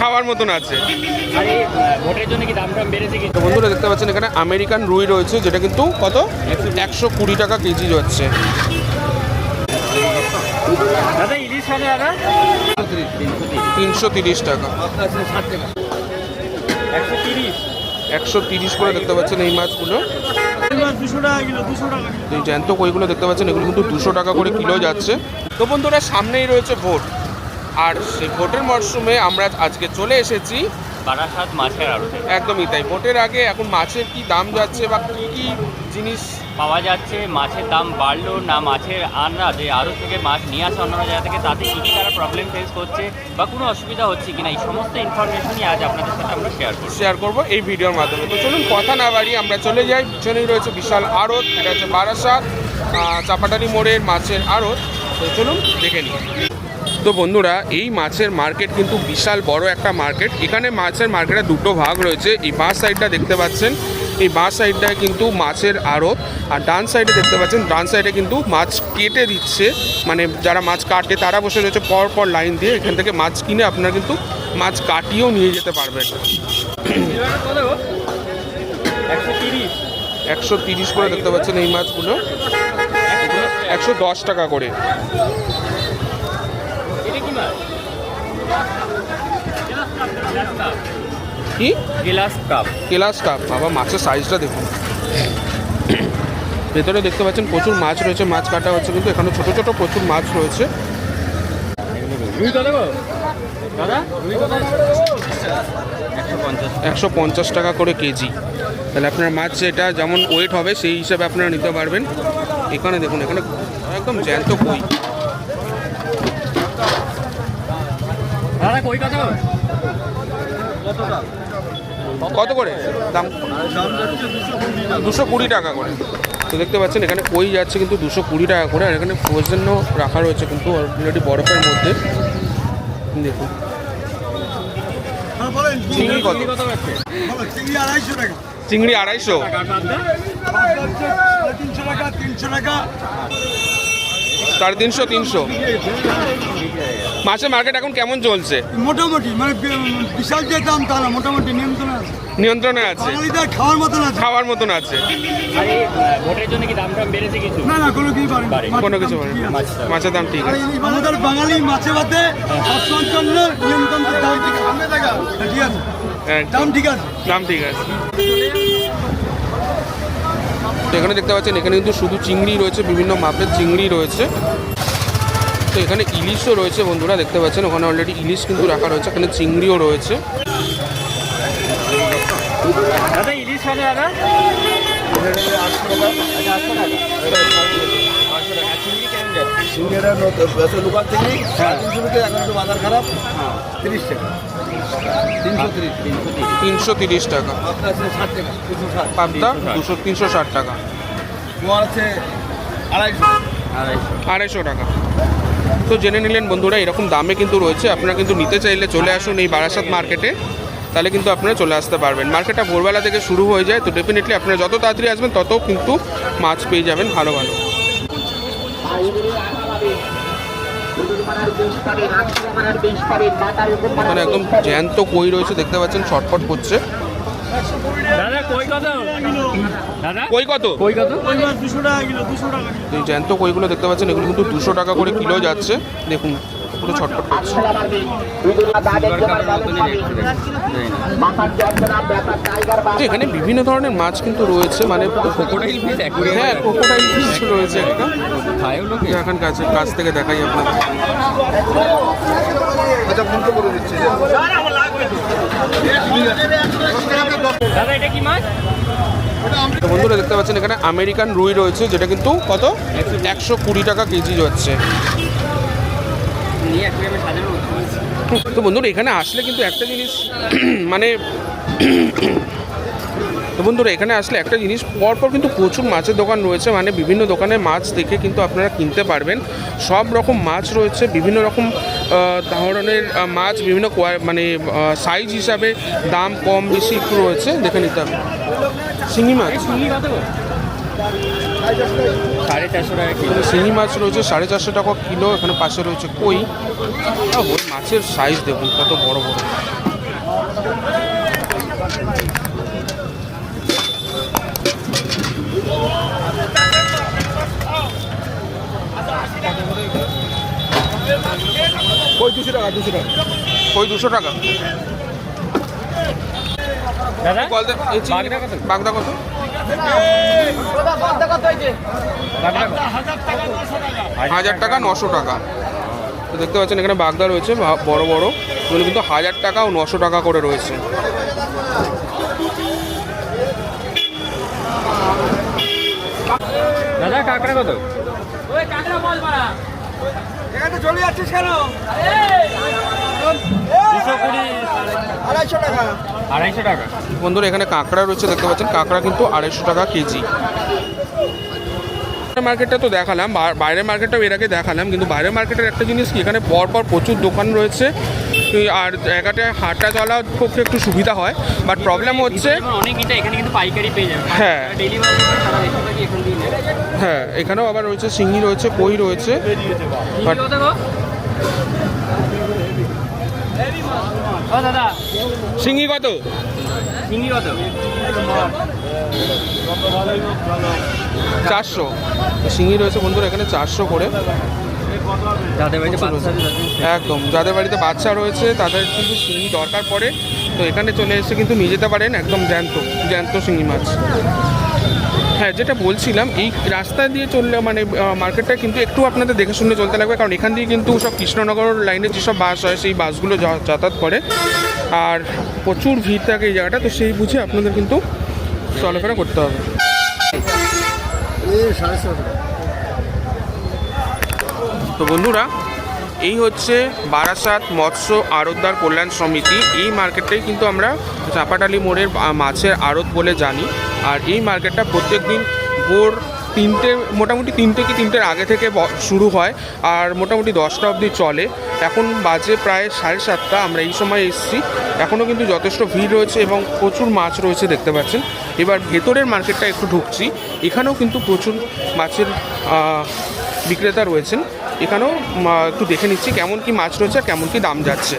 খাওয়ার মতন আছে। তো বন্ধুরা দেখতে পাচ্ছেন এখানে আমেরিকান রুই রয়েছে, যেটা কিন্তু কত 120 টাকা কেজি যাচ্ছে। 330 টাকা, 130 করে দেখতে পাচ্ছেন এই মাছগুলো। এই জ্যান্ত কইগুলো দেখতে পাচ্ছেন, এগুলো কিন্তু 200 টাকা করে কিলো যাচ্ছে। তো বন্ধুরা সামনেই রয়েছে ভোট, আর সেই ভোটের মরশুমে আমরা আজকে চলে এসেছি বারাসাত মাছের আড়তে। একদমই তাই। ভোটের আগে এখন মাছের কি দাম যাচ্ছে বা কি কি জিনিস পাওয়া যাচ্ছে, মাছের দাম বাড়লো না, মাছের আনরা যে আড়ত থেকে মাছ নিয়ে আসে অন্য জায়গা থেকে, তাতে কী কী তারা প্রবলেম ফেস করছে বা কোনো অসুবিধা হচ্ছে কিনা, এই সমস্ত ইনফরমেশনই আজ আপনাদের সাথে আমরা শেয়ার করব এই ভিডিওর মাধ্যমে। তো চলুন কথা না বাড়িয়ে আমরা চলে যাই। পিছনেই রয়েছে বিশাল আড়ত, এটা হচ্ছে বারাসাত চাপাটারি মোড়ের মাছের আড়ত। তো চলুন দেখে নিই। তো বন্ধুরা এই মাছের মার্কেট কিন্তু বিশাল বড় একটা মার্কেট। এখানে মাছের মার্কেটে দুটো ভাগ রয়েছে। এই বাঁ সাইডটা দেখতে পাচ্ছেন, এই বাঁ সাইডটায় কিন্তু মাছের আড়ত, আর ডান সাইডে দেখতে পাচ্ছেন, ডান সাইডে কিন্তু মাছ কেটে দিচ্ছে, মানে যারা মাছ কাটে তারা বসে রয়েছে পর পর লাইন দিয়ে। এখান থেকে মাছ কিনে আপনারা কিন্তু মাছ কাটিয়েও নিয়ে যেতে পারবেন। 130 করে দেখতে পাচ্ছেন এই মাছগুলো, 110 টাকা করে। কি গ্লাস কাপ, বাবা মাছের সাইজটা দেখুন। ভেতরে দেখতে পাচ্ছেন প্রচুর মাছ রয়েছে, মাছ কাটা হচ্ছে, কিন্তু এখানে ছোট ছোট প্রচুর মাছ রয়েছে। 150 টাকা করে কেজি। তাহলে আপনার মাছ এটা যেমন ওয়েট হবে সেই হিসাবে আপনারা নিতে পারবেন। এখানে দেখুন, এখানে একদম জ্যান্ত কই। কত করে দাম? 220 টাকা করে। তো দেখতে পাচ্ছেন এখানে কই যাচ্ছে কিন্তু 220 টাকা করে, আর এখানে ফ্রোজেনও রাখা রয়েছে কিন্তু অলরেডি বরফের মধ্যে। দেখুন চিংড়ি কত? চিংড়ি 250, 350, 300। মাছের মার্কেট এখন কেমন চলছে? মোটামুটি, মানে বিশাল যে দাম তা না, মোটামুটি নিয়ন্ত্রণে আছে, খাওয়ার মতন আছে। খাওয়ার মতন আছে। ভোটের জন্য কি দাম বেড়েছে কিছু? না না, কোনো কিছু বাড়েনি, কোনো কিছু বাড়েনি। মাছের দাম ঠিক আছে। আমাদের বাঙালি মাছে ভাতে সবসময়ের জন্য নিয়ন্ত্রণ দাম ঠিক আছে, দাম ঠিক আছে, দাম ঠিক আছে। তো এখানে দেখতে পাচ্ছেন এখানে কিন্তু শুধু চিংড়ি রয়েছে, বিভিন্ন মাপের চিংড়ি রয়েছে। তো এখানে ইলিশও রয়েছে বন্ধুরা, দেখতে পাচ্ছেন ওখানে অলরেডি ইলিশ কিন্তু রাখা রয়েছে, এখানে চিংড়িও রয়েছে। দাদা ইলিশ হবে দাদা? $330 টাকা, পাবদা 360 টাকা, 250 টাকা। তো জেনে নিলেন বন্ধুরা, এরকম দামে কিন্তু রয়েছে। আপনারা কিন্তু নিতে চাইলে চলে আসুন এই বারাসাত মার্কেটে, তাহলে কিন্তু আপনারা চলে আসতে পারবেন। মার্কেটটা ভোরবেলা থেকে শুরু হয়ে যায়, তো ডেফিনেটলি আপনারা যত তাড়াতাড়ি আসবেন তত কিন্তু মাছ পেয়ে যাবেন ভালো ভালো। এখানে একদম জ্যান্ত কই রয়েছে, দেখতে পাচ্ছেন ছটফট করছে। কই কত? এই জ্যান্ত কইগুলো দেখতে পাচ্ছেন, এগুলো কিন্তু 200 টাকা করে কিলো যাচ্ছে। দেখুন পুরো ছটফট করছে। এখানে বিভিন্ন ধরনের মাছ কিন্তু রয়েছে, মানে হ্যাঁ ক্রোকোডাইল ফিশ রয়েছে একটা। এখন কাছ থেকে দেখাই আপনাদের। তো বন্ধুরা দেখতে পাচ্ছেন এখানে আমেরিকান রুই রয়েছে, যেটা কিন্তু কত 120 টাকা কেজি যাচ্ছে। তো বন্ধুরা এখানে আসলে কিন্তু একটা জিনিস মানে তো বন্ধুরা এখানে আসলে একটা জিনিস, পরপর কিন্তু প্রচুর মাছের দোকান রয়েছে, মানে বিভিন্ন দোকানে মাছ দেখে কিন্তু আপনারা কিনতে পারবেন। সব রকম মাছ রয়েছে, বিভিন্ন রকম ধরনের মাছ, বিভিন্ন মানে সাইজ হিসাবে দাম কম বেশি একটু রয়েছে, দেখে নিতে হবে। শিঙি মাছ 450 টাকা কিলো। এখানে শিঙি মাছ রয়েছে 450 টাকা কিলো। এখানে পাশে রয়েছে কই। ওই মাছের সাইজ দেখুন কত বড় বড়। কই 200 টাকা 200 টাকা। কই 200 টাকা। দাদা বলতে এই চিংড়ি বাগদা কত? বাগদা কত হয়েছে? 1000 টাকা 900 টাকা। তো দেখতে পাচ্ছেন এখানে বাগদা রয়েছে বড় বড়, এগুলো কিন্তু 1000 টাকা ও 900 টাকা করে রয়েছে। দাদা কাঁকড়া কত? এখানে চলে যাচ্ছিস কেন? 220, 250 টাকা। 250 টাকা। বন্ধুরা এখানে কাঁকড়া রয়েছে দেখতে পাচ্ছেন, কাঁকড়া কিন্তু 250 টাকা কেজি। মার্কেটটা তো দেখালাম, বাইরের মার্কেটটাও এর আগে দেখালাম, কিন্তু বাইরের মার্কেটের একটা জিনিস কি এখানে পরপর প্রচুর দোকান রয়েছে আর জায়গাটা হাঁটা চলার পক্ষে একটু সুবিধা হয়, বাট প্রবলেম হচ্ছে অনেক কিন্তু এখানে কিন্তু পাইকারি পেয়ে যাবে। হ্যাঁ ডেলিভারি তারা বেশিরভাগই এখান দিয়ে নেয়। হ্যাঁ, এখানেও আবার রয়েছে শিঙি রয়েছে, কই রয়েছে। বাট কত গো? ও দাদা শিঙি কত? চিংড়ি কত? 400 শিঙি রয়েছে বন্ধুরা এখানে 400 করে। যাদের বাড়িতে বাচ্চা আছে একদম, যাদের বাড়িতে বাচ্চা রয়েছে তাদের কিন্তু শিঙি দরকার পড়ে, তো এখানে চলে এসে কিন্তু নিয়ে যেতে পারেন একদম জ্যান্ত জ্যান্ত শিঙি মাছ। হ্যাঁ, যেটা বলছিলাম এই রাস্তা দিয়ে চললে মানে মার্কেটটা কিন্তু একটু আপনাদের দেখে শুনে চলতে লাগবে, কারণ এখান দিয়ে কিন্তু সব কৃষ্ণনগর লাইনের যেসব বাস হয় সেই বাসগুলো যাতায়াত করে আর প্রচুর ভিড় থাকে এই জায়গাটা, তো সেই বুঝে আপনাদের কিন্তু চলাফেরা করতে হবে। তো বন্ধুরা এই হচ্ছে বারাসাত মৎস্য আড়তদার কল্যাণ সমিতি। এই মার্কেটটাই কিন্তু আমরা চাপাটালি মোড়ের মাছের আড়ত বলে জানি। আর এই মার্কেটটা প্রত্যেক দিন ভোর 3টে, মোটামুটি 3টে কি 3টের আগে থেকে শুরু হয় আর মোটামুটি 10টা অবধি চলে। এখন বাজে প্রায় 7:30, আমরা এই সময় এসেছি, এখনও কিন্তু যথেষ্ট ভিড় রয়েছে এবং প্রচুর মাছ রয়েছে দেখতে পাচ্ছেন। এবার ভেতরের মার্কেটটা একটু ঢুকছি, এখানেও কিন্তু প্রচুর মাছের বিক্রেতা রয়েছেন। এখানেও একটু দেখে নিচ্ছি কেমন কি মাছ রয়েছে আর কেমন কি দাম যাচ্ছে।